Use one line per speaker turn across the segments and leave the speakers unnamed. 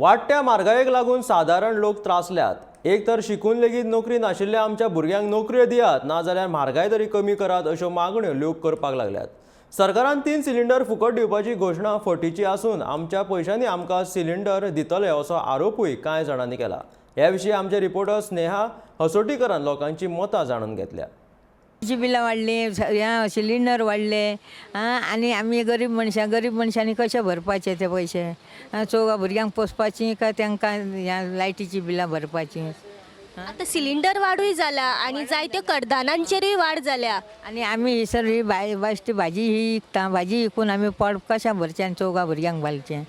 वाडट्या म्हारगायेक लागून साधारण लोक त्रासल्यात। एक तर शिकून लेगीत नोकरी नाशिल्ल्या आमच्या भुरग्यांक नोकऱ्यो दियात, ना जाल्यार म्हारगाय तरी कमी करात अश्यो मागण्यो लोक करपाक लागल्यात। सरकारान 3 सिलिंडर फुकट दिवपाची घोषणा फटीची आसून आमच्या पैशांनी आमकां सिलिंडर दितले असो आरोपूय कांय जाणांनी केला। ह्या विशीं आमचे रिपोर्टर स्नेहा हसोटीकरान लोकांची मतां जाणून घेतल्या।
ची बिलां वाडली, सिलिंडर वाडले आनी आमी गरीब मनशांनी कशे भरपाचे ते पयशे? चौगा भुरग्यांक पोसपाची काय तांकां ह्या लायटीची बिलां भरपाची?
आता सिलिंडर वाडूय जाला आणि जायत्यो कडधान्यांचेरूय वाड जाल्या
आनी आमी ही सर ही बेश्टी भाजी ही विकता, भाजी विकून आमी पोट कशें भरचें आनी चौगा भुरग्यांक घालचें?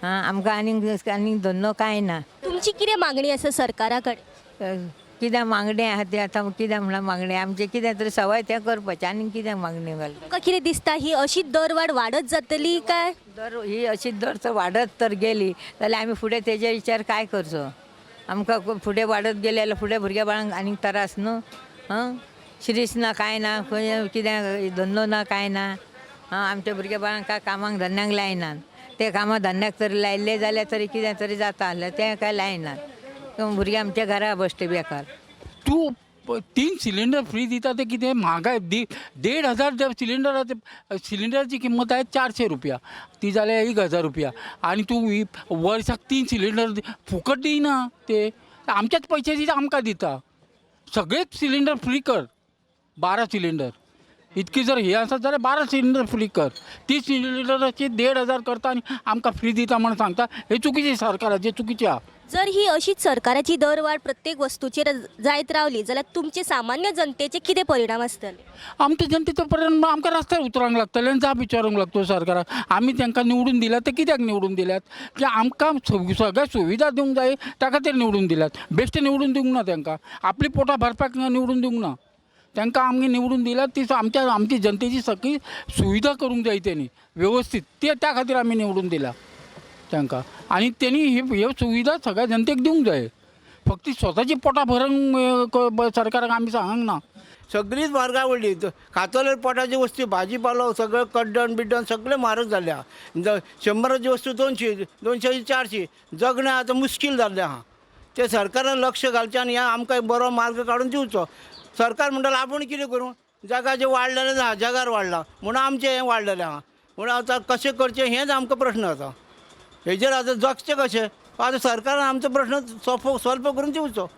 आमकां आनीक धंदो कांय ना।
तुमची कितें मागणी आसा सरकारा कडेन?
कित्याक मागणें आहा तें आतां कित्याक म्हणल्यार मागणें आमचें कितें तरी सवाय तें करपाचें, आनीक कित्याक मागणें घालता?
तुमकां कितें दिसता ही अशीच दरवाड वाडत जातली काय?
दर ही अशी दर तर वाडत तर गेली जाल्यार आमी फुडें तेजे विचार काय करचो? आमकां फुडें वाडत गेले जाल्यार फुडें भुरग्या बाळांक आनीक त्रास न्हू। शिरीस ना काय ना, खंय कित्याक धंदो ना काय ना। आमच्या भुरग्या बाळांक काय कामाक धंद्याक लायनात, ते कामां धंद्याक तरी लायले जाल्यार तरी कितें तरी जाता जाल्यार तें काय लायनात। भुरगे आमच्या घरा बसते बेकार।
तू 3 सिलेंडर फ्री दिता ते कितें महागाय 1,500 सिलिंडराची किंमत आहे 400 रुपया, ती जाल्यार 1,000 रुपया आणि तू वर्साक 3 सिलिंडर फुकट दिना, ते आमच्याच पैशाची आमकां दिता। सगळेच सिलिंडर फ्री कर, 12 सिलिंडर इतकी जर हे आसत जाल्यार 12 सिलिंडर फ्री कर। 30 सिलिंडराची 1,500 करता आणि आमकां फ्री दिता म्हणून सांगता, हे चुकीचें सरकाराचें चुकीचें आहा।
जर ही अशीच सरकाराची दरवाड प्रत्येक वस्तूचेर जायत रावली जाल्यार तुमचे सामान्य जनतेचे कितें परिणाम आसतले?
आमच्या जनतेचो परिणाम आमकां रस्त्यार उतरावंक लागतले आनी जाप विचारूंक लागतो सरकाराक। आमी तांकां निवडून दिल्यात, ते कित्याक निवडून दिल्यात? की आमकां सगळ्या सुविधा दिवंक जाय त्या खातीर निवडून दिल्यात, बेश्टे निवडून दिवंक ना तांकां। आपली पोटां भरपाक निवडून दिवंक ना तांकां। आमी निवडून दिल्यात ती आमची जनतेची सगळी सुविधा करूंक जाय तेणी व्यवस्थीत, ते त्या खातीर आमी निवडून दिला तांकां। आनी तेणी ह्यो सुविधा सगळ्या जनतेक दिवंक जाय, फक्त स्वताची पोटां भरूंक सरकाराक आमी सांगूंक ना।
सगळीच म्हारगाय वाडली, खातले पोटाची वस्तू भाजीपालो सगळं कड्डण बिड्डण सगळें म्हारग जाल्लें आहा। 100ची वस्तू 200, 200ची 400, जगणें आतां मुश्कील जाल्लें आहा। ते सरकारान लक्ष घालचें आनी ह्या आमकां बरो मार्ग काडून दिवचो। सरकार म्हणटालो आपूण कितें करूं, जगाचें वाडलेलें ना, जगार वाडलां म्हणून आमचें हें वाडलेलें आहा। म्हणून आतां कशें करचें हेंच आमकां प्रश्न आसा। हेजेर आतां जगचें कशें? आतां सरकारान आमचो प्रश्न सॉल्व करून दिवचो।